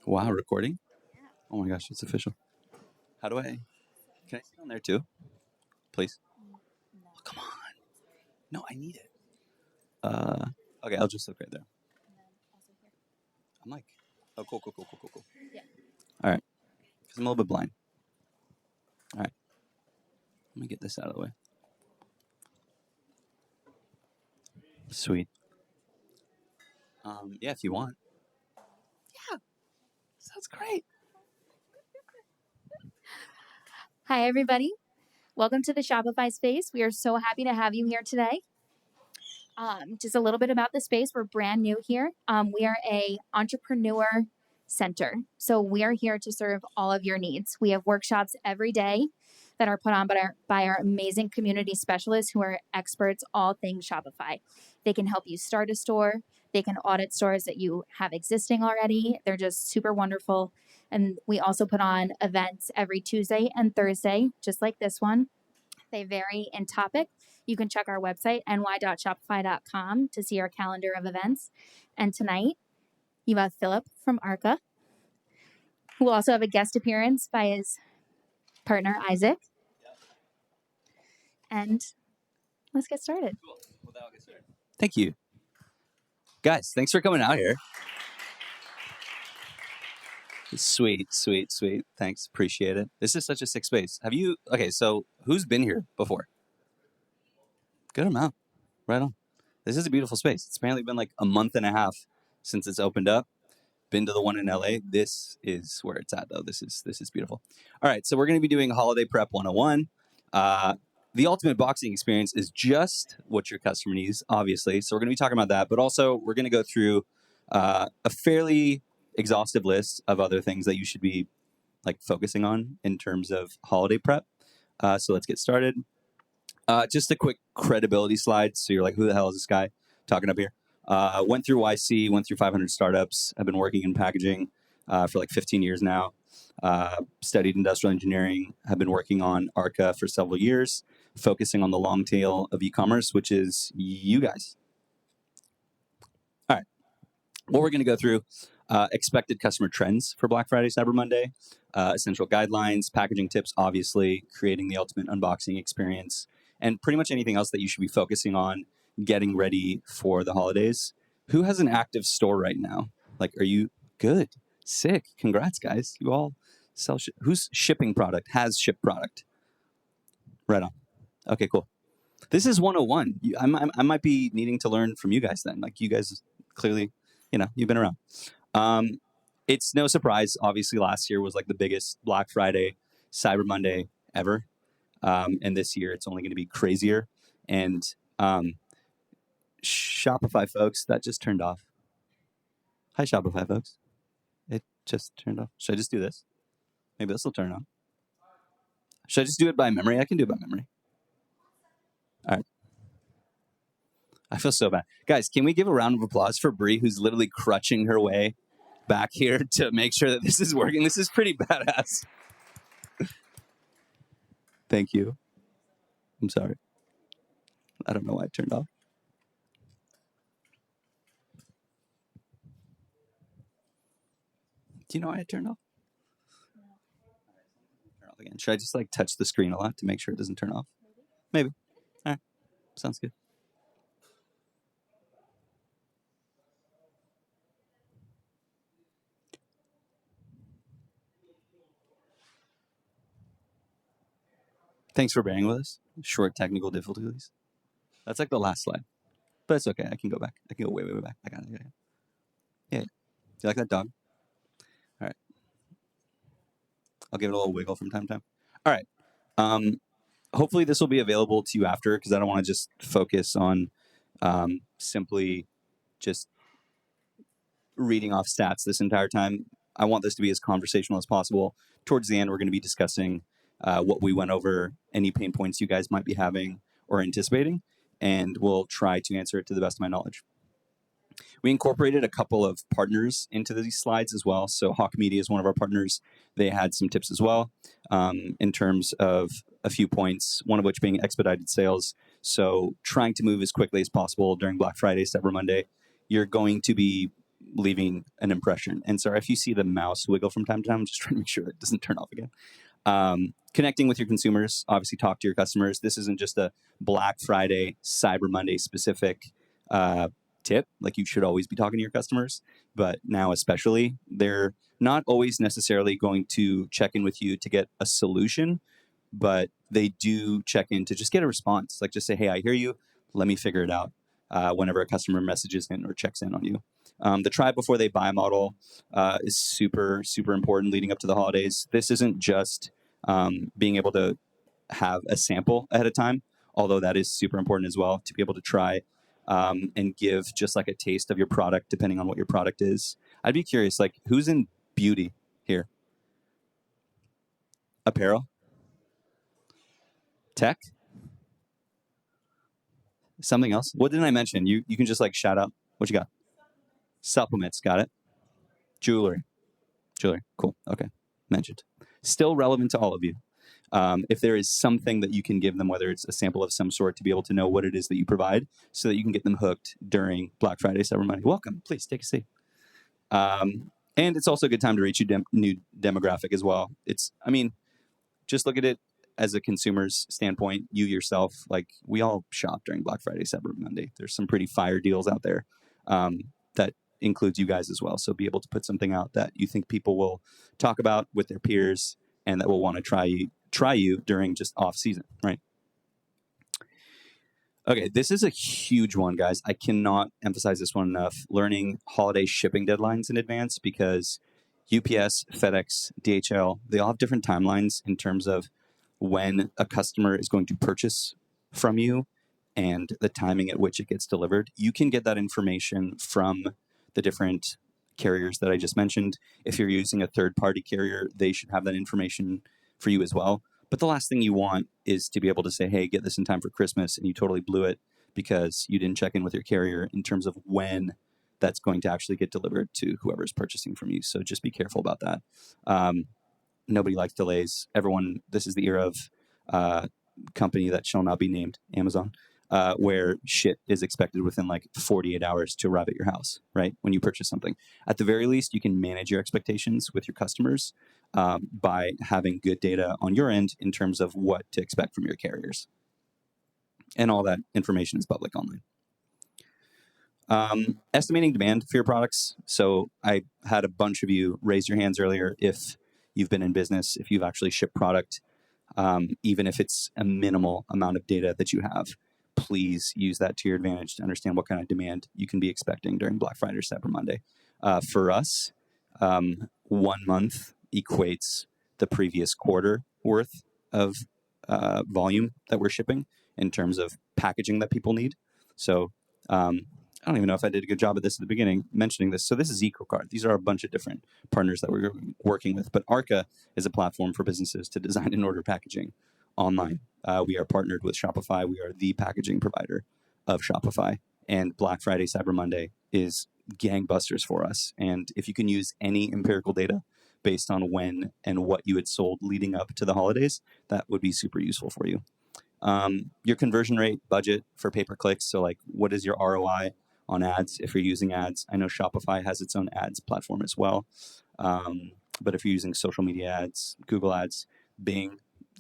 Wow, recording? Oh my gosh, it's official. How do I? Can I sit on there too? Please? Oh, come on. No, I need it. Okay, I'll just look right there. I'm like, oh, cool. All right, because I'm a little bit blind. All right, let me get this out of the way. Sweet. Yeah, if you want. Yeah, sounds great. Hi, everybody. Welcome to the Shopify space. We are so happy to have you here today. Just a little bit about the space. We're brand new here. We are a entrepreneur center. So we are here to serve all of your needs. We have workshops every day that are put on by our amazing community specialists who are experts all things Shopify. They can help you start a store. They can audit stores that you have existing already. They're just super wonderful. And we also put on events every Tuesday and Thursday, just like this one. They vary in topic. You can check our website, ny.shopify.com, to see our calendar of events. And tonight, you have Philip from ARCA, who will also have a guest appearance by his partner, Isaac. And let's get started. Cool. Well, that'll get started. Thank you. Guys, thanks for coming out here. Sweet. Thanks. Appreciate it. This is such a sick space. Okay, so who's been here before? Good amount. Right on. This is a beautiful space. It's apparently been like a month and a half since it's opened up. Been to the one in LA. This is where it's at, though. This is beautiful. All right, so we're going to be doing Holiday Prep 101. The ultimate boxing experience is just what your customer needs, obviously. So we're going to be talking about that, but also we're going to go through a fairly exhaustive list of other things that you should be like focusing on in terms of holiday prep. So let's get started. Just a quick credibility slide. So you're like, who the hell is this guy talking up here? Went through YC, went through 500 startups. I've been working in packaging for like 15 years now. Studied industrial engineering. Have been working on ARCA for several years, focusing on the long tail of e-commerce, which is you guys. All right. What we're going to go through, expected customer trends for Black Friday, Cyber Monday, essential guidelines, packaging tips, obviously, creating the ultimate unboxing experience, and pretty much anything else that you should be focusing on getting ready for the holidays. Who has an active store right now? Like, are you good? Sick. Congrats, guys. You all sell shit. Who's shipping product? Has shipped product? Right on. Okay, cool. This is 101. I might be needing to learn from you guys then. Like, you guys clearly, you've been around. It's no surprise. Obviously, last year was like the biggest Black Friday, Cyber Monday ever. And this year, it's only going to be crazier. And Shopify folks, that just turned off. Hi, Shopify folks. It just turned off. Should I just do this? Maybe this will turn on. Should I just do it by memory? I can do it by memory. All right. I feel so bad. Guys, can we give a round of applause for Brie, who's literally crutching her way back here to make sure that this is working? This is pretty badass. Thank you. I'm sorry. I don't know why it turned off. Do you know why it turned off? Turn off again. Should I just like touch the screen a lot to make sure it doesn't turn off? Maybe. All right. Sounds good. Thanks for bearing with us. Short technical difficulties. That's like the last slide. But it's okay. I can go back. I can go way back. I got it. Yeah. Do you like that dog? All right. I'll give it a little wiggle from time to time. All right. Hopefully this will be available to you after, because I don't want to just focus on simply just reading off stats this entire time. I want this to be as conversational as possible. Towards the end, we're going to be discussing what we went over, any pain points you guys might be having or anticipating, and we'll try to answer it to the best of my knowledge. We incorporated a couple of partners into these slides as well. So Hawk Media is one of our partners. They had some tips as well in terms of a few points, one of which being expedited sales. So trying to move as quickly as possible during Black Friday, Cyber Monday. You're going to be leaving an impression. And sorry if you see the mouse wiggle from time to time, I'm just trying to make sure that it doesn't turn off again. Connecting with your consumers, obviously talk to your customers. This isn't just a Black Friday, Cyber Monday specific tip. Like, you should always be talking to your customers, but now especially, they're not always necessarily going to check in with you to get a solution, but they do check in to just get a response. Like, just say, hey, I hear you. Let me figure it out. Whenever a customer messages in or checks in on you. The try before they buy model is super, super important leading up to the holidays. This isn't just being able to have a sample ahead of time, although that is super important as well, to be able to try and give just like a taste of your product, depending on what your product is. I'd be curious, like, who's in beauty here? Apparel? Tech? Something else? What didn't I mention? You can just like shout out. What you got? Supplements. Got it. Jewelry. Cool. Okay. Mentioned. Still relevant to all of you. If there is something that you can give them, whether it's a sample of some sort, to be able to know what it is that you provide so that you can get them hooked during Black Friday, Cyber Monday. Welcome. Please take a seat. And it's also a good time to reach your new demographic as well. Just look at it as a consumer's standpoint. You yourself, like, we all shop during Black Friday, Cyber Monday. There's some pretty fire deals out there that includes you guys as well. So be able to put something out that you think people will talk about with their peers and that will want to try you during just off season, right? Okay, this is a huge one, guys. I cannot emphasize this one enough. Learning holiday shipping deadlines in advance, because UPS, FedEx, DHL, they all have different timelines in terms of when a customer is going to purchase from you and the timing at which it gets delivered. You can get that information from the different carriers that I just mentioned. If you're using a third-party carrier, they should have that information for you as well. But the last thing you want is to be able to say, hey, get this in time for Christmas, and you totally blew it because you didn't check in with your carrier in terms of when that's going to actually get delivered to whoever's purchasing from you. So just be careful about that. Nobody likes delays. Everyone, this is the era of company that shall not be named, Amazon, where shit is expected within like 48 hours to arrive at your house, right? When you purchase something. At the very least, you can manage your expectations with your customers by having good data on your end in terms of what to expect from your carriers. And all that information is public online. Estimating demand for your products. So I had a bunch of you raise your hands earlier if you've been in business, if you've actually shipped product, even if it's a minimal amount of data that you have. Please use that to your advantage to understand what kind of demand you can be expecting during Black Friday or Cyber Monday. For us, 1 month equates the previous quarter worth of volume that we're shipping in terms of packaging that people need. So I don't even know if I did a good job of this at the beginning, mentioning this. So this is EcoCard. These are a bunch of different partners that we're working with. But Arca is a platform for businesses to design and order packaging online. We are partnered with Shopify. We are the packaging provider of Shopify. And Black Friday, Cyber Monday is gangbusters for us. And if you can use any empirical data based on when and what you had sold leading up to the holidays, that would be super useful for you. Your conversion rate, budget for pay-per-clicks. So like, what is your ROI on ads if you're using ads? I know Shopify has its own ads platform as well. But if you're using social media ads, Google ads, Bing,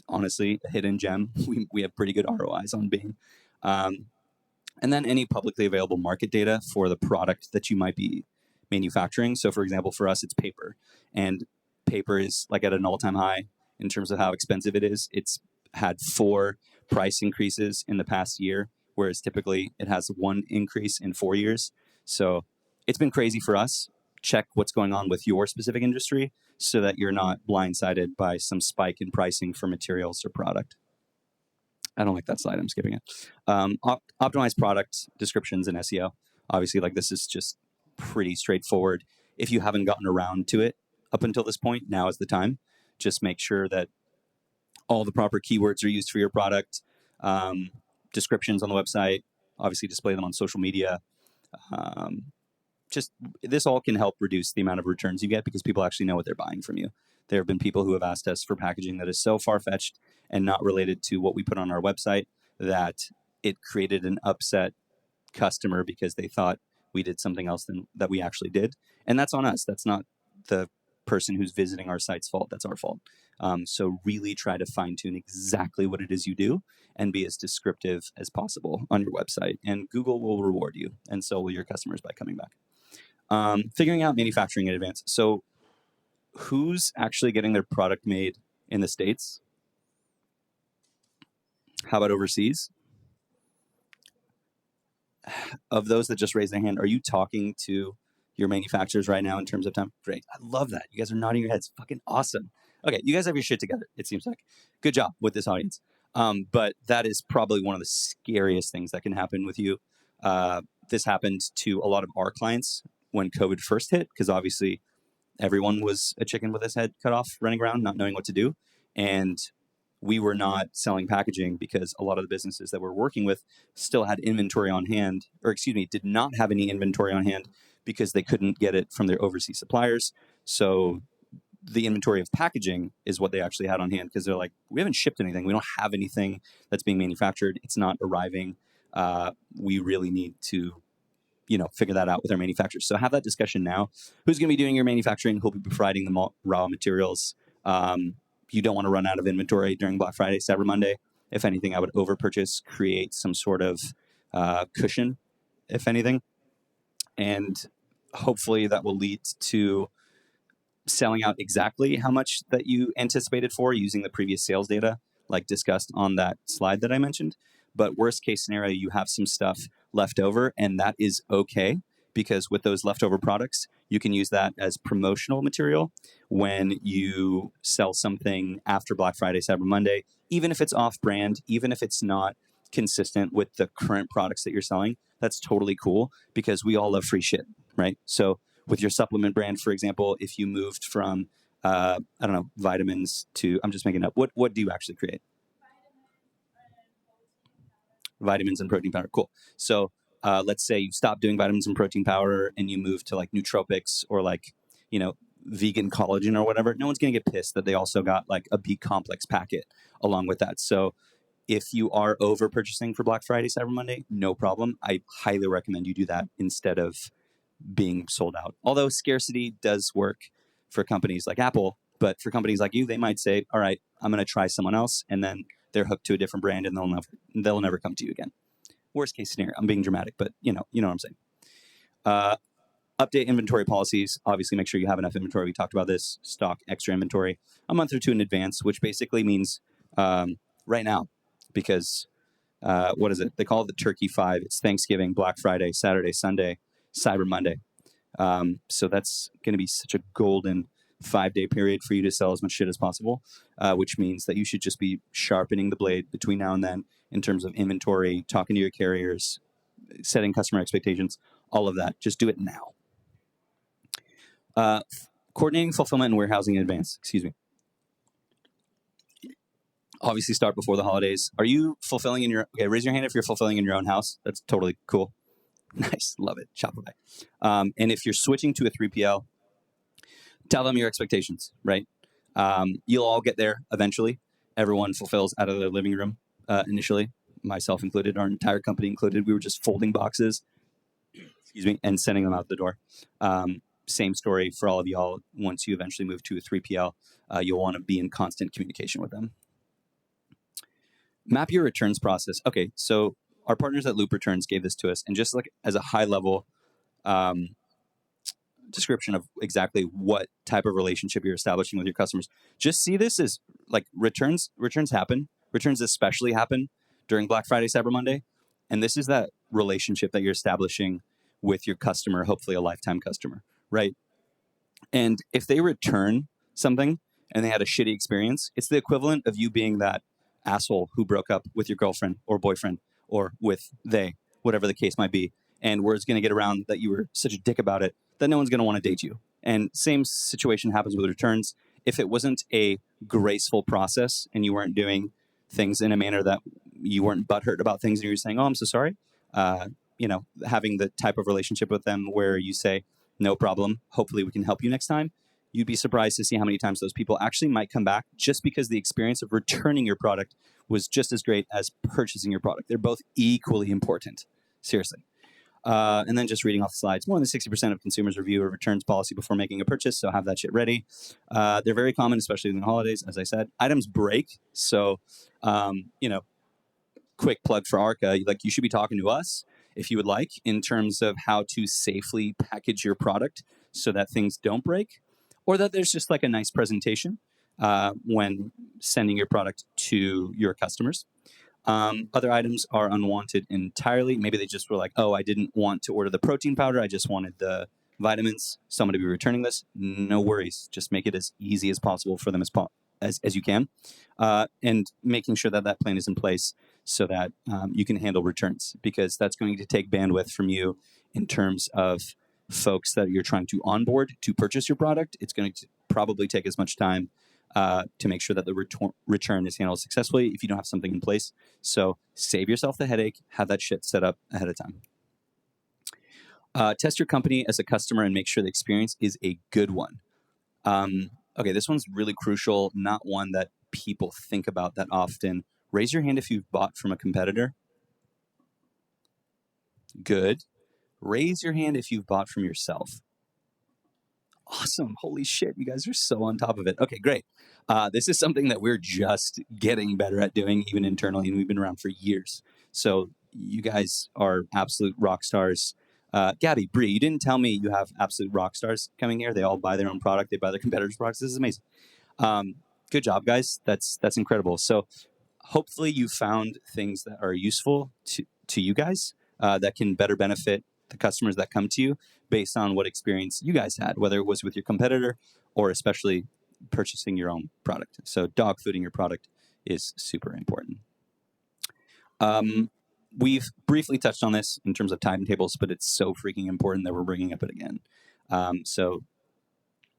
honestly, a hidden gem. We have pretty good ROIs on Bing. And then any publicly available market data for the product that you might be manufacturing. So for example, for us, it's paper. And paper is like at an all-time high in terms of how expensive it is. It's had 4 price increases in the past year, whereas typically it has 1 increase in 4 years. So it's been crazy for us. Check what's going on with your specific industry so that you're not blindsided by some spike in pricing for materials or product. I don't like that slide. I'm skipping it. Optimize product descriptions and SEO. Obviously, like, this is just pretty straightforward. If you haven't gotten around to it up until this point, now is the time. Just make sure that all the proper keywords are used for your product. Descriptions on the website. Obviously, display them on social media. Just this all can help reduce the amount of returns you get because people actually know what they're buying from you. There have been people who have asked us for packaging that is so far-fetched and not related to what we put on our website that it created an upset customer because they thought we did something else than that we actually did. And that's on us. That's not the person who's visiting our site's fault. That's our fault. So really try to fine tune exactly what it is you do and be as descriptive as possible on your website. And Google will reward you, and so will your customers by coming back. Figuring out manufacturing in advance. So who's actually getting their product made in the States? How about overseas? Of those that just raised their hand, are you talking to your manufacturers right now in terms of time? Great. I love that. You guys are nodding your heads. Fucking awesome. Okay, you guys have your shit together, it seems like. Good job with this audience. But that is probably one of the scariest things that can happen with you. This happened to a lot of our clients when COVID first hit, because obviously everyone was a chicken with his head cut off, running around, not knowing what to do. And we were not selling packaging because a lot of the businesses that we're working with still had inventory on hand, or excuse me, did not have any inventory on hand because they couldn't get it from their overseas suppliers. So the inventory of packaging is what they actually had on hand, because they're like, we haven't shipped anything. We don't have anything that's being manufactured. It's not arriving. We really need to, figure that out with our manufacturers. So have that discussion now. Who's going to be doing your manufacturing? Who'll be providing the raw materials? You don't want to run out of inventory during Black Friday, Cyber Monday. If anything, I would overpurchase, create some sort of cushion, if anything. And hopefully that will lead to selling out exactly how much that you anticipated for using the previous sales data, like discussed on that slide that I mentioned. But worst case scenario, you have some stuff left over, and that is okay, because with those leftover products, you can use that as promotional material when you sell something after Black Friday, Cyber Monday, even if it's off brand, even if it's not consistent with the current products that you're selling. That's totally cool, because we all love free shit, right? So with your supplement brand, for example, if you moved from, vitamins to, I'm just making up, what do you actually create? Vitamins and protein powder. Cool. So let's say you stop doing vitamins and protein powder and you move to like nootropics or like, vegan collagen or whatever. No one's going to get pissed that they also got like a B complex packet along with that. So if you are over purchasing for Black Friday, Cyber Monday, no problem. I highly recommend you do that instead of being sold out. Although scarcity does work for companies like Apple, but for companies like you, they might say, all right, I'm going to try someone else. And then they're hooked to a different brand and they'll never come to you again. Worst case scenario. I'm being dramatic, but you know what I'm saying. Update inventory policies. Obviously, make sure you have enough inventory. We talked about this. Stock extra inventory a month or two in advance, which basically means right now, because what is it? They call it the Turkey 5. It's Thanksgiving, Black Friday, Saturday, Sunday, Cyber Monday. So that's going to be such a golden 5-day period for you to sell as much shit as possible, which means that you should just be sharpening the blade between now and then in terms of inventory, talking to your carriers, setting customer expectations, all of that. Just do it now. Coordinating fulfillment and warehousing in advance. Excuse me. Obviously, start before the holidays. Are you fulfilling in your... Okay, raise your hand if you're fulfilling in your own house. That's totally cool. Nice. Love it. Shopify. And if you're switching to a 3PL, tell them your expectations, right? You'll all get there eventually. Everyone fulfills out of their living room initially, myself included, our entire company included. We were just folding boxes, and sending them out the door. Same story for all of y'all. Once you eventually move to a 3PL, you'll want to be in constant communication with them. Map your returns process. Okay, so our partners at Loop Returns gave this to us, and just like as a high level description of exactly what type of relationship you're establishing with your customers, just see this as like returns happen. Returns especially happen during Black Friday, Cyber Monday, and this is that relationship that you're establishing with your customer, hopefully a lifetime customer, right? And if they return something and they had a shitty experience, it's the equivalent of you being that asshole who broke up with your girlfriend or boyfriend or with whatever the case might be. And word's going to get around that you were such a dick about it that no one's going to want to date you. And same situation happens with returns. If it wasn't a graceful process and you weren't doing things in a manner that you weren't butthurt about things and you're saying, oh, I'm so sorry. Having the type of relationship with them where you say, no problem, hopefully we can help you next time. You'd be surprised to see how many times those people actually might come back just because the experience of returning your product was just as great as purchasing your product. They're both equally important. Seriously. And then just reading off the slides, more than 60% of consumers review a returns policy before making a purchase, so have that shit ready. They're very common, especially in the holidays, as I said. Items break, so, quick plug for ARCA, like you should be talking to us if you would like in terms of how to safely package your product so that things don't break, or that there's just like a nice presentation when sending your product to your customers. Other items are unwanted entirely. Maybe they just were like, oh, I didn't want to order the protein powder. I just wanted the vitamins. Someone to be returning this. No worries. Just make it as easy as possible for them as you can. And making sure that that plan is in place so that you can handle returns, because that's going to take bandwidth from you in terms of folks that you're trying to onboard to purchase your product. It's going to probably take as much time to make sure that the return is handled successfully if you don't have something in place. So save yourself the headache, have that shit set up ahead of time. Test your company as a customer and make sure the experience is a good one. Okay, this one's really crucial, not one that people think about that often. Raise your hand if you've bought from a competitor. Good. Raise your hand if you've bought from yourself. Awesome. Holy shit. You guys are so on top of it. Okay, great. This is something that we're just getting better at doing, even internally, and we've been around for years. So you guys are absolute rock stars. Gabby, Bree, you didn't tell me you have absolute rock stars coming here. They all buy their own product. They buy their competitors' products. This is amazing. Good job, guys. That's incredible. So hopefully you found things that are useful to you guys that can better benefit the customers that come to you based on what experience you guys had, whether it was with your competitor or especially purchasing your own product. So dog fooding your product is super important. We've briefly touched on this in terms of timetables, but it's so freaking important that we're bringing up it again. So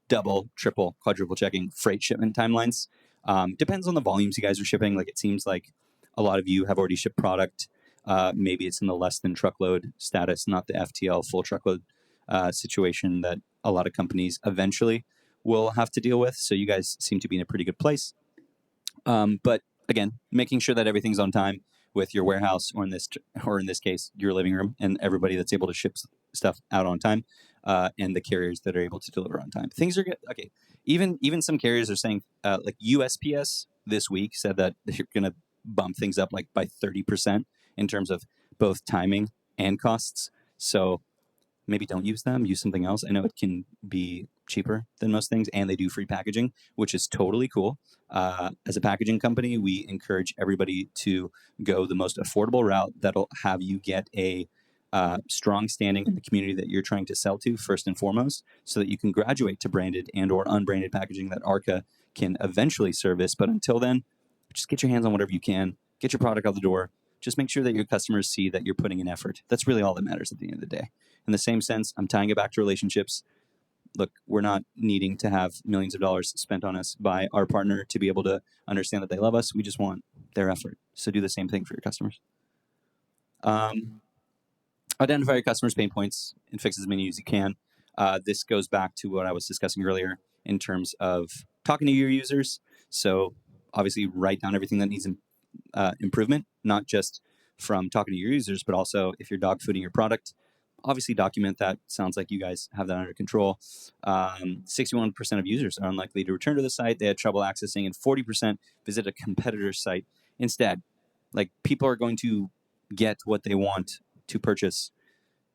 double, triple, quadruple checking freight shipment timelines. Depends on the volumes you guys are shipping. Like it seems like a lot of you have already shipped product. Maybe it's in the less than truckload status, not the FTL full truckload situation that a lot of companies eventually will have to deal with. So you guys seem to be in a pretty good place. But again, making sure that everything's on time with your warehouse, or in this case, your living room, and everybody that's able to ship stuff out on time, and the carriers that are able to deliver on time. Things are good. Okay, even some carriers are saying, like USPS this week said that they're going to bump things up like by 30% in terms of both timing and costs. So maybe don't use them, use something else. I know it can be cheaper than most things, and they do free packaging, which is totally cool. As a packaging company, we encourage everybody to go the most affordable route that'll have you get a strong standing in the community that you're trying to sell to first and foremost, so that you can graduate to branded and or unbranded packaging that ARCA can eventually service. But until then, just get your hands on whatever you can, get your product out the door. Just make sure that your customers see that you're putting in effort. That's really all that matters at the end of the day. In the same sense, I'm tying it back to relationships. Look, we're not needing to have millions of dollars spent on us by our partner to be able to understand that they love us. We just want their effort. So do the same thing for your customers. Identify your customers' pain points and fix as many as you can. This goes back to what I was discussing earlier in terms of talking to your users. So obviously write down everything that needs improvement, not just from talking to your users, but also if you're dog fooding your product, obviously document that. Sounds like you guys have that under control. 61% of users are unlikely to return to the site they had trouble accessing, and 40% visit a competitor's site instead. Like, people are going to get what they want to purchase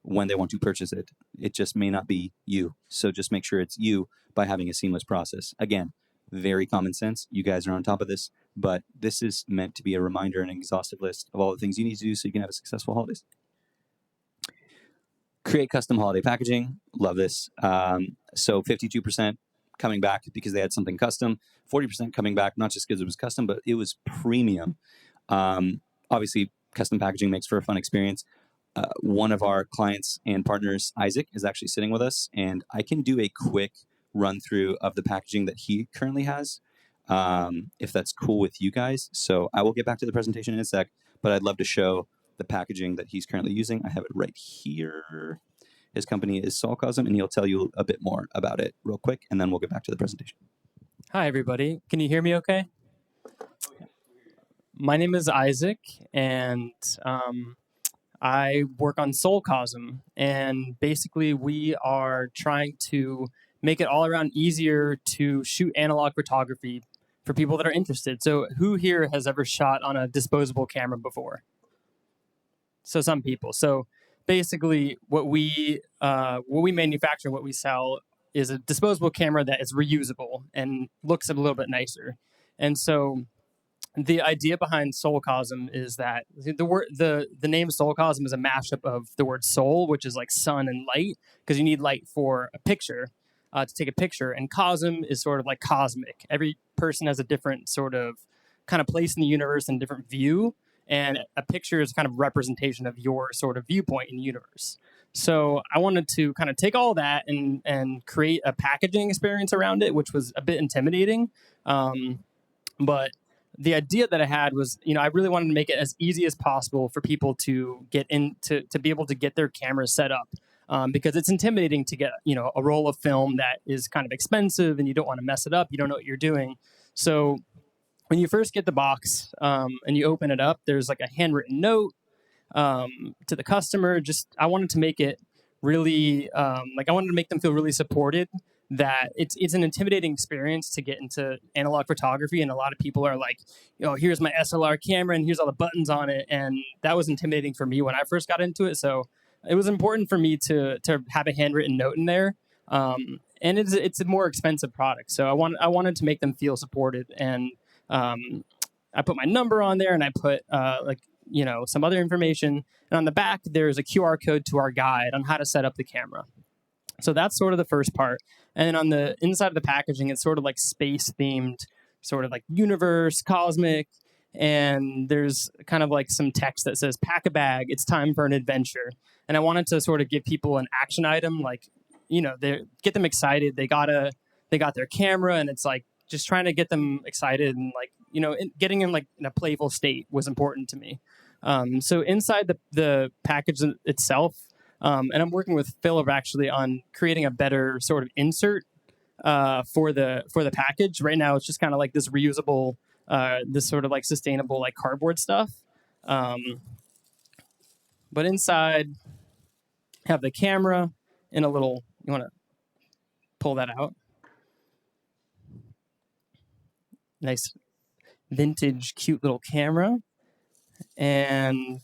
when they want to purchase it. It just may not be you. So just make sure it's you by having a seamless process. Again, very common sense. You guys are on top of this, but this is meant to be a reminder and an exhaustive list of all the things you need to do so you can have a successful holidays. Create custom holiday packaging. Love this. So 52% coming back because they had something custom. 40% coming back not just because it was custom, but it was premium. Obviously, custom packaging makes for a fun experience. One of our clients and partners, Isaac, is actually sitting with us, and I can do a quick run through of the packaging that he currently has, if that's cool with you guys. So I will get back to the presentation in a sec, but I'd love to show the packaging that he's currently using. I have it right here. His company is Solcosm, and he'll tell you a bit more about it real quick, and then we'll get back to the presentation. Hi, everybody. Can you hear me okay? My name is Isaac, and I work on Soulcosm, and basically we are trying to make it all around easier to shoot analog photography for people that are interested. So who here has ever shot on a disposable camera before? So some people. So basically what we manufacture, what we sell is a disposable camera that is reusable and looks a little bit nicer. And so the idea behind Soulcosm is that the name Soulcosm is a mashup of the word soul, which is like sun and light, because you need light for a picture to take a picture, and cosm is sort of like cosmic. Every person has a different sort of kind of place in the universe and different view, and a picture is kind of representation of your sort of viewpoint in the universe. So I wanted to kind of take all that and create a packaging experience around it, which was a bit intimidating, but the idea that I had was, I really wanted to make it as easy as possible for people to get in to be able to get their cameras set up, because it's intimidating to get, a roll of film that is kind of expensive and you don't want to mess it up. You don't know what you're doing. So when you first get the box and you open it up, there's like a handwritten note to the customer. I wanted to make it really I wanted to make them feel really supported, that it's an intimidating experience to get into analog photography, and a lot of people are like, here's my SLR camera and here's all the buttons on it, and that was intimidating for me when I first got into it. So it was important for me to have a handwritten note in there, and it's a more expensive product, so I wanted to make them feel supported, and I put my number on there, and I put some other information, and on the back there's a QR code to our guide on how to set up the camera. So that's sort of the first part. And then on the inside of the packaging, it's sort of like space themed, sort of like universe, cosmic. And there's kind of like some text that says, pack a bag, it's time for an adventure. And I wanted to sort of give people an action item, like, they get them excited. They got their camera, and it's like just trying to get them excited, and like, getting in like in a playful state was important to me. So inside the package itself, and I'm working with Philip actually on creating a better sort of insert for the package. Right now, it's just kind of like this reusable, this sort of like sustainable like cardboard stuff. But inside, have the camera in a little. You want to pull that out? Nice, vintage, cute little camera, and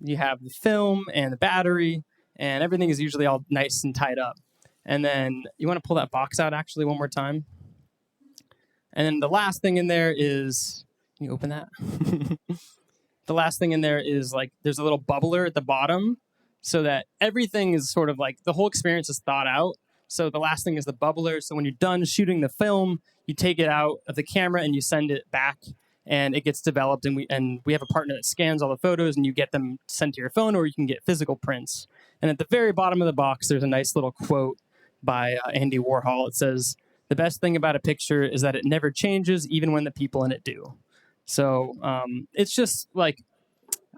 you have the film and the battery, and everything is usually all nice and tied up. And then you want to pull that box out actually one more time. And then the last thing in there is, can you open that? The last thing in there is like, there's a little bubbler at the bottom, so that everything is sort of like, the whole experience is thought out. So the last thing is the bubbler. So when you're done shooting the film, you take it out of the camera and you send it back, and it gets developed, and we have a partner that scans all the photos, and you get them sent to your phone, or you can get physical prints. And at the very bottom of the box, there's a nice little quote by Andy Warhol. It says, "The best thing about a picture is that it never changes, even when the people in it do." So it's just like,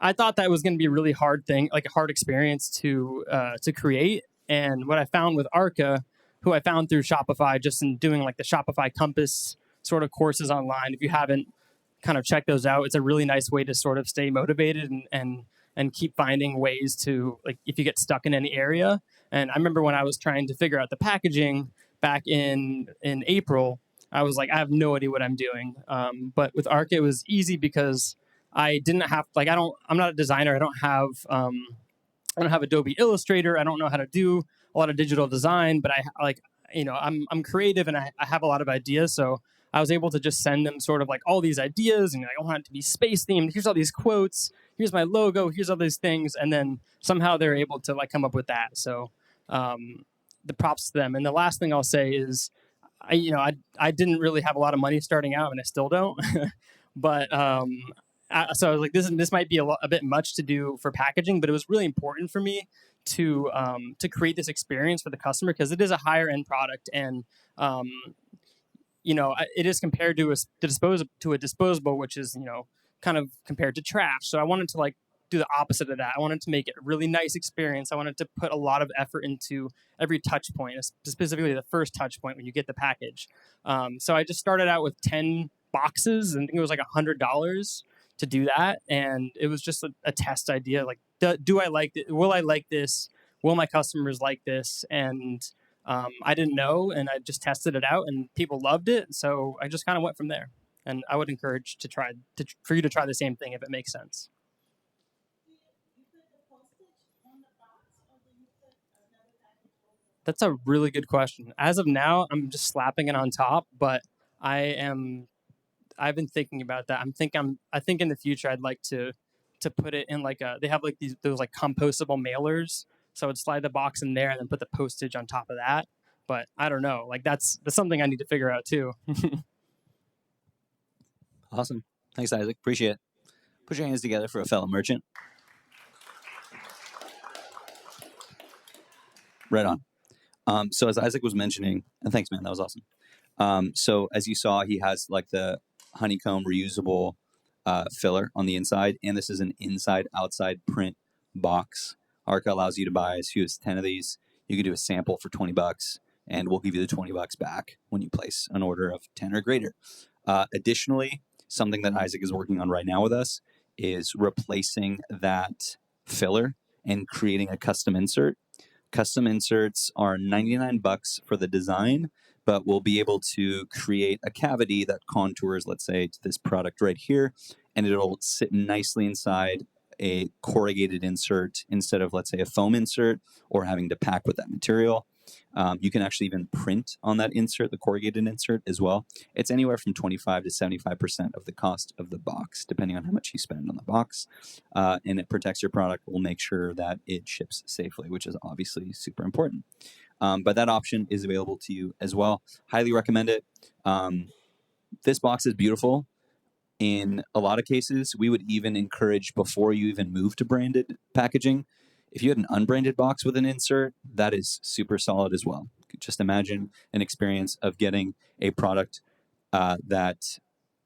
I thought that was going to be a really hard thing, like a hard experience to create. And what I found with Arca, who I found through Shopify, just in doing like the Shopify Compass sort of courses online. If you haven't kind of checked those out, it's a really nice way to sort of stay motivated and keep finding ways to, like, if you get stuck in any area. And I remember when I was trying to figure out the packaging back in April, I was like, I have no idea what I'm doing. But with Arca, it was easy because I didn't have, like, I'm not a designer. I don't have Adobe Illustrator. I don't know how to do a lot of digital design, but I'm creative, and I have a lot of ideas. So I was able to just send them sort of like all these ideas, and like, I want it to be space themed. Here's all these quotes. Here's my logo. Here's all these things. And then somehow they're able to like come up with that. So the props to them. And the last thing I'll say is, I didn't really have a lot of money starting out, and I still don't. But so I was like, this might be a bit much to do for packaging, but it was really important for me to create this experience for the customer, because it is a higher end product, and it is compared to a disposable, which is kind of compared to trash. So I wanted to like do the opposite of that. I wanted to make it a really nice experience. I wanted to put a lot of effort into every touch point, specifically the first touch point when you get the package. So I just started out with 10 boxes, and I think it was like $100 do that, and it was just a test idea. Like, do I like it? Will I like this? Will my customers like this? And I didn't know, and I just tested it out, and people loved it. So I just kind of went from there. And I would encourage for you to try the same thing if it makes sense. That's a really good question. As of now, I'm just slapping it on top, but I've been thinking about that. I think in the future I'd like to put it in like they have like those like compostable mailers. So I would slide the box in there and then put the postage on top of that. But I don't know. Like that's something I need to figure out too. Awesome. Thanks, Isaac. Appreciate it. Put your hands together for a fellow merchant. Right on. So as Isaac was mentioning, and thanks, man, that was awesome. So as you saw, he has like the honeycomb reusable filler on the inside, and this is an inside-outside print box. Arca allows you to buy as few as 10 of these. You can do a sample for $20, and we'll give you the $20 back when you place an order of 10 or greater. Additionally, something that Isaac is working on right now with us is replacing that filler and creating a custom insert. Custom inserts are $99 for the design, but we'll be able to create a cavity that contours, let's say, to this product right here, and it'll sit nicely inside a corrugated insert instead of, let's say, a foam insert or having to pack with that material. You can actually even print on that insert, the corrugated insert as well. It's anywhere from 25 to 75% of the cost of the box, depending on how much you spend on the box. And it protects your product. We'll make sure that it ships safely, which is obviously super important. But that option is available to you as well. Highly recommend it. This box is beautiful. In a lot of cases, we would even encourage before you even move to branded packaging, if you had an unbranded box with an insert, that is super solid as well. Just imagine an experience of getting a product that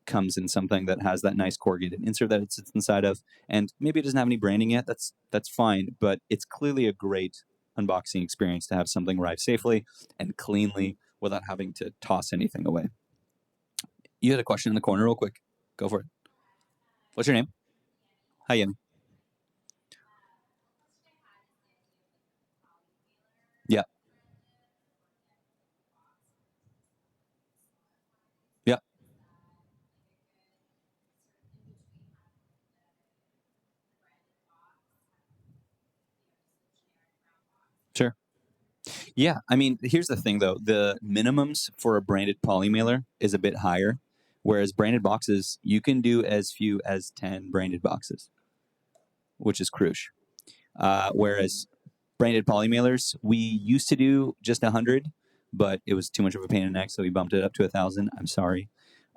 comes in something that has that nice corrugated insert that it sits inside of, and maybe it doesn't have any branding yet. That's fine, but it's clearly a great unboxing experience to have something arrive safely and cleanly without having to toss anything away. You had a question in the corner, real quick. Go for it. What's your name? Hi, Yemi. Yeah. Yeah. Sure. Yeah. I mean, here's the thing, though. The minimums for a branded poly mailer is a bit higher, whereas branded boxes, you can do as few as 10 branded boxes, which is crucial. Whereas branded poly mailers, we used to do just 100, but it was too much of a pain in the neck, so we bumped it up to 1,000. I'm sorry.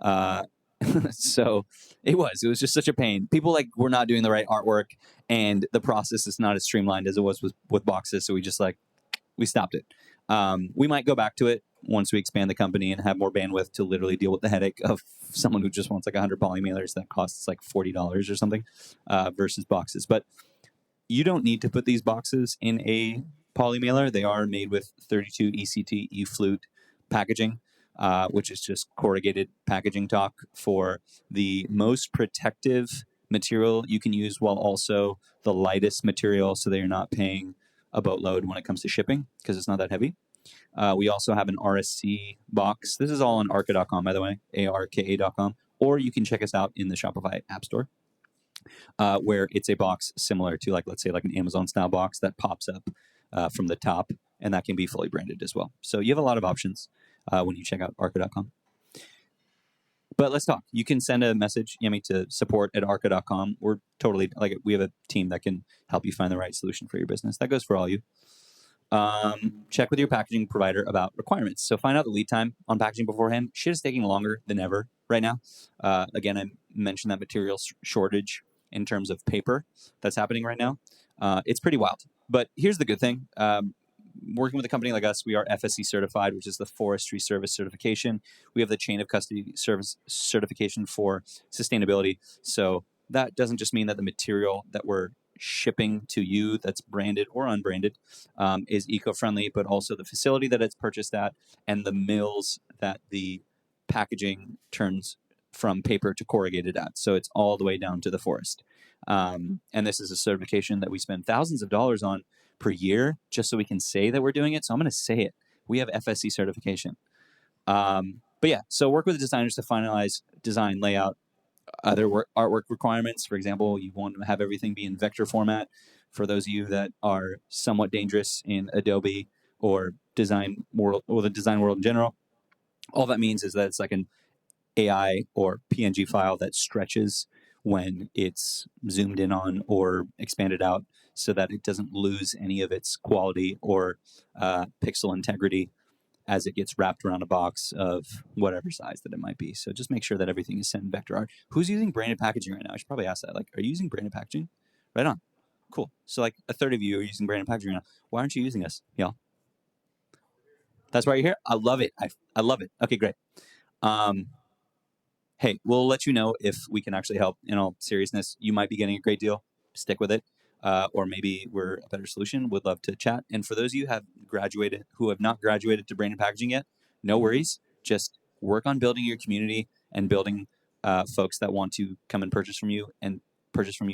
So it was just such a pain. People were not doing the right artwork, and the process is not as streamlined as it was with boxes. So we stopped it. We might go back to it once we expand the company and have more bandwidth to literally deal with the headache of someone who just wants 100 poly mailers that costs $40 or something versus boxes. But you don't need to put these boxes in a poly mailer. They are made with 32 ECT E-flute packaging, which is just corrugated packaging talk for the most protective material you can use while also the lightest material, so that you're not paying a boatload when it comes to shipping because it's not that heavy. We also have an RSC box. This is all on arca.com, by the way, arka.com, or you can check us out in the Shopify App Store. Where it's a box similar to let's say an Amazon style box that pops up from the top, and that can be fully branded as well. So you have a lot of options when you check out arca.com. But let's talk. You can send a message, Yemi, to support@arca.com. We're totally we have a team that can help you find the right solution for your business. That goes for all of you. Check with your packaging provider about requirements. So find out the lead time on packaging beforehand. Shit is taking longer than ever right now. Again, I mentioned that material shortage in terms of paper that's happening right now. It's pretty wild. But here's the good thing. Working with a company like us, we are FSC certified, which is the Forestry Service certification. We have the Chain of Custody Service certification for sustainability. So that doesn't just mean that the material that we're shipping to you that's branded or unbranded is eco-friendly, but also the facility that it's purchased at and the mills that the packaging turns from paper to corrugated at. So it's all the way down to the forest. And this is a certification that we spend thousands of dollars on per year just so we can say that we're doing it. So I'm going to say it. We have FSC certification. But yeah, so work with the designers to finalize design, layout, other artwork requirements. For example, you want to have everything be in vector format. For those of you that are somewhat dangerous in Adobe or design world or the design world in general, all that means is that it's like an AI or PNG file that stretches when it's zoomed in on or expanded out so that it doesn't lose any of its quality or pixel integrity as it gets wrapped around a box of whatever size that it might be. So just make sure that everything is sent in vector art. Who's using branded packaging right now? I should probably ask that. Like, are you using branded packaging? Right on. Cool. So like a third of you are using branded packaging right now. Why aren't you using us, y'all? That's why you're here? I love it. I love it. Okay, great. Hey, we'll let you know if we can actually help. In all seriousness, you might be getting a great deal. Stick with it. Or maybe we're a better solution. Would love to chat. And for those of you who have not graduated to branded packaging yet, no worries. Just work on building your community and building folks that want to come and purchase from you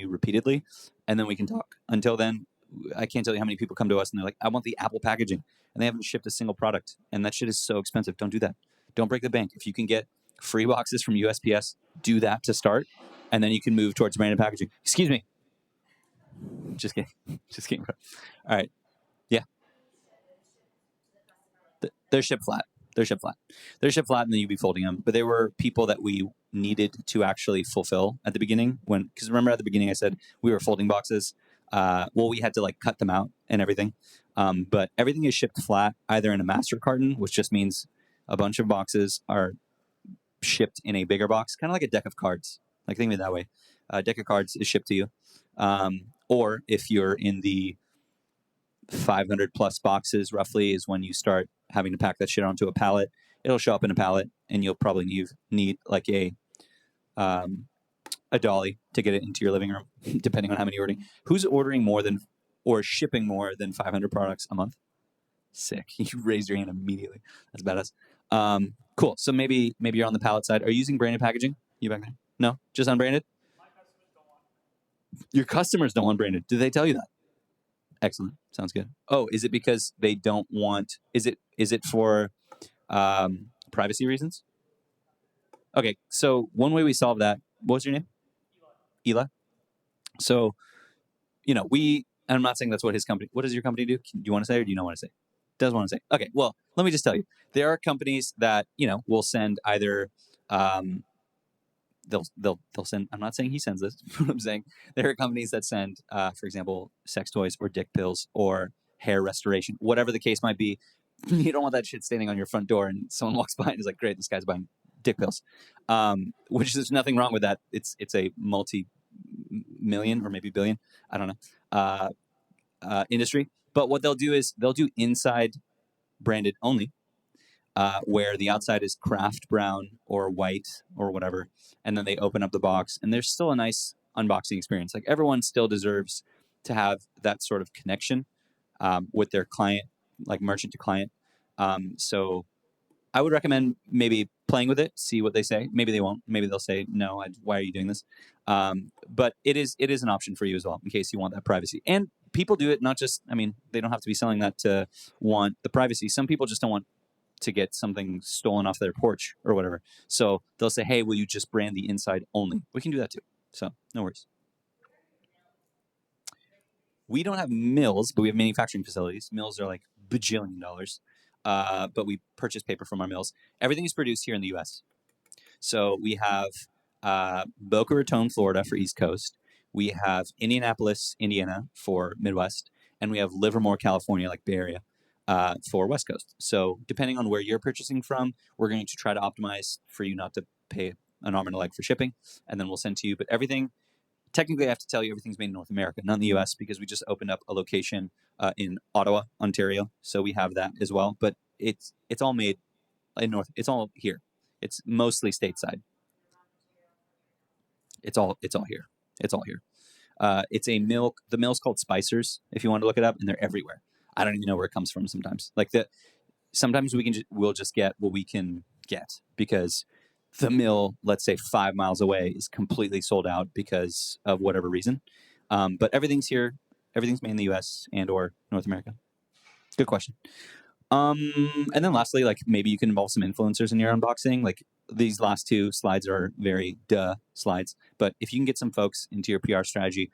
repeatedly. And then we can talk. Until then, I can't tell you how many people come to us and they're like, I want the Apple packaging. And they haven't shipped a single product. And that shit is so expensive. Don't do that. Don't break the bank. If you can get free boxes from USPS, do that to start, and then you can move towards branded packaging. Excuse me. Just kidding. Just kidding. All right. Yeah. They're shipped flat. They're shipped flat. They're shipped flat, and then you'd be folding them. But there were people that we needed to actually fulfill at the beginning because remember at the beginning I said we were folding boxes. Well, we had to like cut them out and everything. But everything is shipped flat, either in a master carton, which just means a bunch of boxes are shipped in a bigger box, kind of like a deck of cards. Like think of it that way. A deck of cards is shipped to you. Or if you're in the 500 plus boxes, roughly, is when you start having to pack that shit onto a pallet. It'll show up in a pallet, and you'll probably need like a dolly to get it into your living room, depending on how many you're ordering. Who's ordering more than or shipping more than 500 products a month? Sick. You raised your hand immediately. That's badass. Cool. So maybe you're on the pallet side. Are you using branded packaging? You back there? No, just unbranded. Your customers don't want branded. Do they tell you that? Excellent. Sounds good. Oh, is it because they don't want? Is it for privacy reasons? Okay. So one way we solve that. What was your name? Ela. So and I'm not saying that's what his company. What does your company do? Do you want to say or do you not want to say? Doesn't want to say. Okay, well, let me just tell you. There are companies that, will send either they'll send. I'm not saying he sends this, but I'm saying there are companies that send, for example, sex toys or dick pills or hair restoration, whatever the case might be. You don't want that shit standing on your front door and someone walks by and is like, great, this guy's buying dick pills. Which there's nothing wrong with that. It's a multi-million or maybe billion, I don't know, industry. But what they'll do is they'll do inside branded only, where the outside is craft brown or white or whatever, and then they open up the box, and there's still a nice unboxing experience. Like everyone still deserves to have that sort of connection with their client, like merchant to client. So I would recommend maybe playing with it, see what they say. Maybe they won't. Maybe they'll say, no, why are you doing this? But it is an option for you as well, in case you want that privacy. And people do it not just, they don't have to be selling that to want the privacy. Some people just don't want to get something stolen off their porch or whatever. So they'll say, hey, will you just brand the inside only? We can do that too. So no worries. We don't have mills, but we have manufacturing facilities. Mills are like bajillion dollars. But we purchase paper from our mills. Everything is produced here in the U.S. So we have Boca Raton, Florida for East Coast. We have Indianapolis, Indiana for Midwest. And we have Livermore, California, like Bay Area, for West Coast. So depending on where you're purchasing from, we're going to try to optimize for you not to pay an arm and a leg for shipping. And then we'll send to you. But everything, technically I have to tell you everything's made in North America, not in the U.S., because we just opened up a location in Ottawa, Ontario. So we have that as well. But it's all made in North. It's all here. It's mostly stateside. It's all here. It's all here. It's a milk. The mill's called Spicers, if you want to look it up, and they're everywhere. I don't even know where it comes from sometimes. Sometimes we'll just get what we can get because the mill, let's say 5 miles away, is completely sold out because of whatever reason. But everything's here. Everything's made in the U.S. and or North America. Good question. And then lastly, like maybe you can involve some influencers in your unboxing. Like these last two slides are very slides, but if you can get some folks into your PR strategy,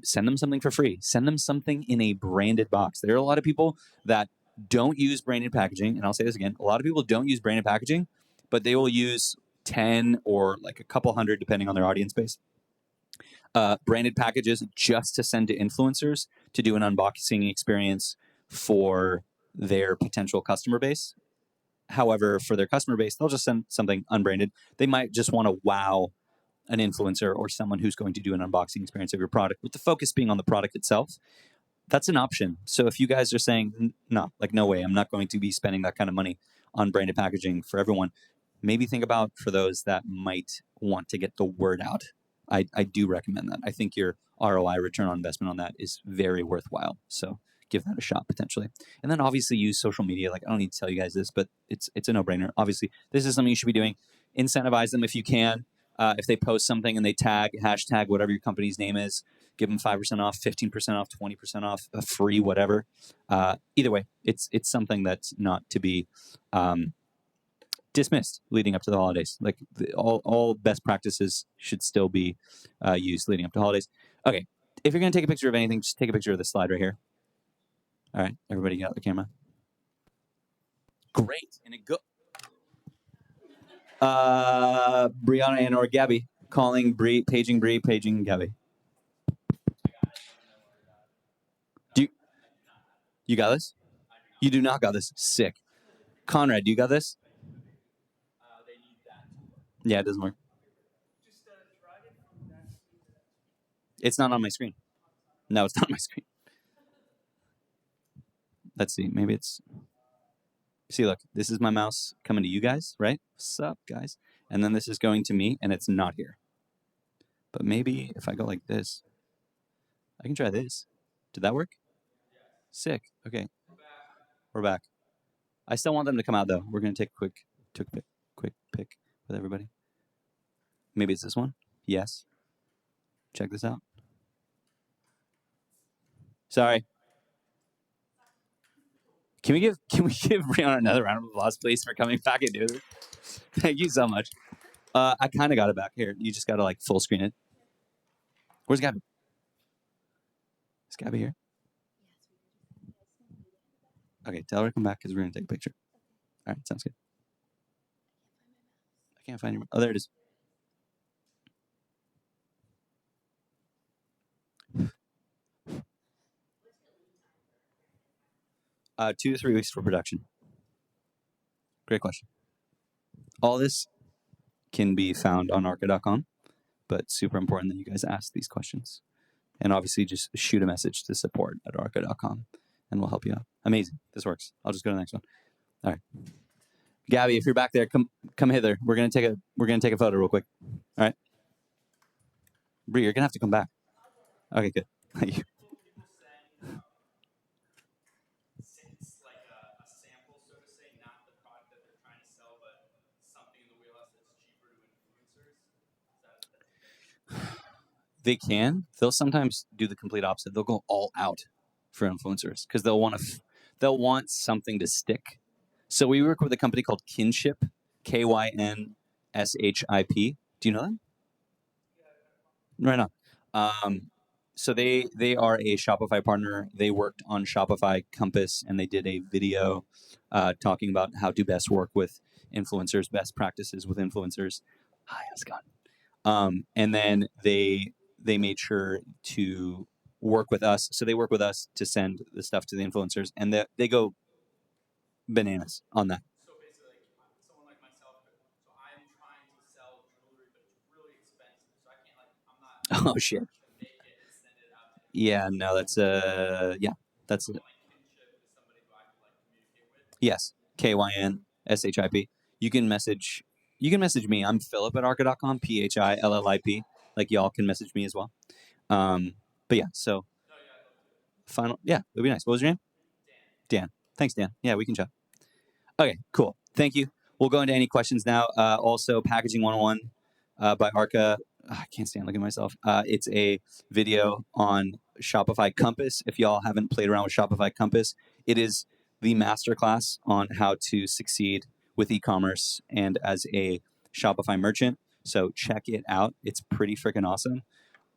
send them something for free. Send them something in a branded box. There are a lot of people that don't use branded packaging, and I'll say this again: a lot of people don't use branded packaging, but they will use 10 or like a couple hundred, depending on their audience base, branded packages just to send to influencers to do an unboxing experience for their potential customer base. However, for their customer base, they'll just send something unbranded. They might just want to wow an influencer or someone who's going to do an unboxing experience of your product, with the focus being on the product itself. That's an option. So if you guys are saying, no, like no way, I'm not going to be spending that kind of money on branded packaging for everyone, maybe think about for those that might want to get the word out. I do recommend that. I think your ROI, return on investment, on that is very worthwhile. So give that a shot potentially. And then obviously use social media. Like I don't need to tell you guys this, but it's a no-brainer. Obviously, this is something you should be doing. Incentivize them if you can. If they post something and they hashtag whatever your company's name is, give them 5% off, 15% off, 20% off, a free whatever. Either way, it's something that's not to be dismissed leading up to the holidays. Like all best practices should still be used leading up to holidays. Okay, if you're going to take a picture of anything, just take a picture of this slide right here. All right, everybody get out the camera. Great, and it go. Brianna and or Gabby calling paging Gabby. You got this? You do not got this. Sick. Conrad, do you got this? Yeah, it doesn't work. It's not on my screen. No, it's not on my screen. Let's see. Maybe it's... See, look. This is my mouse coming to you guys, right? What's up, guys? And then this is going to me, and it's not here. But maybe if I go like this, I can try this. Did that work? Sick. Okay. We're back. I still want them to come out, though. We're going to take a quick pick with everybody. Maybe it's this one? Yes. Check this out. Sorry. Can we give Brianna another round of applause, please, for coming back and doing it? Thank you so much. I kind of got it back here. You just got to like full screen it. Where's Gabby? Is Gabby here? Okay, tell her to come back because we're going to take a picture. All right, sounds good. I can't find your... Oh, there it is. Uh, 2 to 3 weeks for production. Great question. All this can be found on arca.com, but super important that you guys ask these questions. And obviously just shoot a message to support@arca.com and we'll help you out. Amazing. This works. I'll just go to the next one. All right. Gabby, if you're back there, come hither. We're gonna take a photo real quick. All right. Bree, you're gonna have to come back. Okay, good. Thank you. They can. They'll sometimes do the complete opposite. They'll go all out for influencers because they'll want something to stick. So we work with a company called Kinship, Kynship. Do you know them? Right on. So they are a Shopify partner. They worked on Shopify Compass, and they did a video talking about how to best work with influencers, best practices with influencers. Hi, how's it going? And then they made sure to work with us. So they work with us to send the stuff to the influencers, and they go bananas on that. So basically, someone like myself, so I'm trying to sell jewelry, but it's really expensive. So I can't I'm not. Oh shit. Make it and send it out. Yeah, no, that's that's it. Yes, Kynship. You can message me. I'm Philip@arca.com, PHILLIP. Like y'all can message me as well. But yeah, so final. Yeah, it'd be nice. What was your name? Dan. Thanks, Dan. Yeah, we can chat. Okay, cool. Thank you. we'll go into any questions now. Also, Packaging 101 by Arca. I can't stand looking at myself. It's a video on Shopify Compass. If y'all haven't played around with Shopify Compass, it is the masterclass on how to succeed with e-commerce and as a Shopify merchant. So check it out. It's pretty freaking awesome.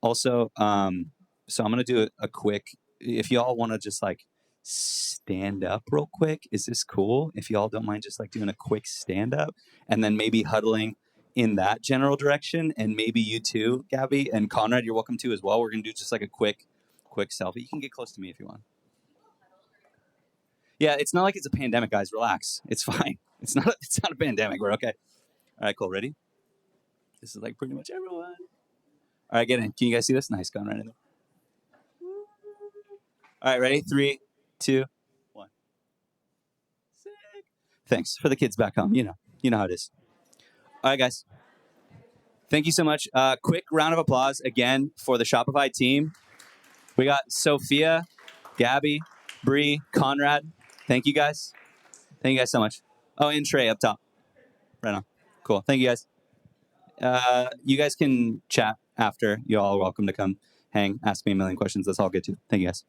Also, so I'm going to do a quick, if y'all want to just like stand up real quick, is this cool? If y'all don't mind just like doing a quick stand up and then maybe huddling in that general direction, and maybe you too, Gabby and Conrad, you're welcome to as well. We're going to do just like a quick selfie. You can get close to me if you want. Yeah, it's not like it's a pandemic, guys. Relax. It's fine. It's not a pandemic. We're okay. All right, cool. Ready? This is like pretty much everyone. All right, get in. Can you guys see this? Nice, Conrad in there. All right, ready? 3, 2, 1. Sick. Thanks for the kids back home. You know how it is. All right, guys. Thank you so much. Quick round of applause again for the Shopify team. We got Sophia, Gabby, Bree, Conrad. Thank you guys. Thank you guys so much. Oh, and Trey up top. Right on. Cool. Thank you guys. You guys can chat after. You're all welcome to come hang, ask me a million questions. That's all good too. Thank you guys.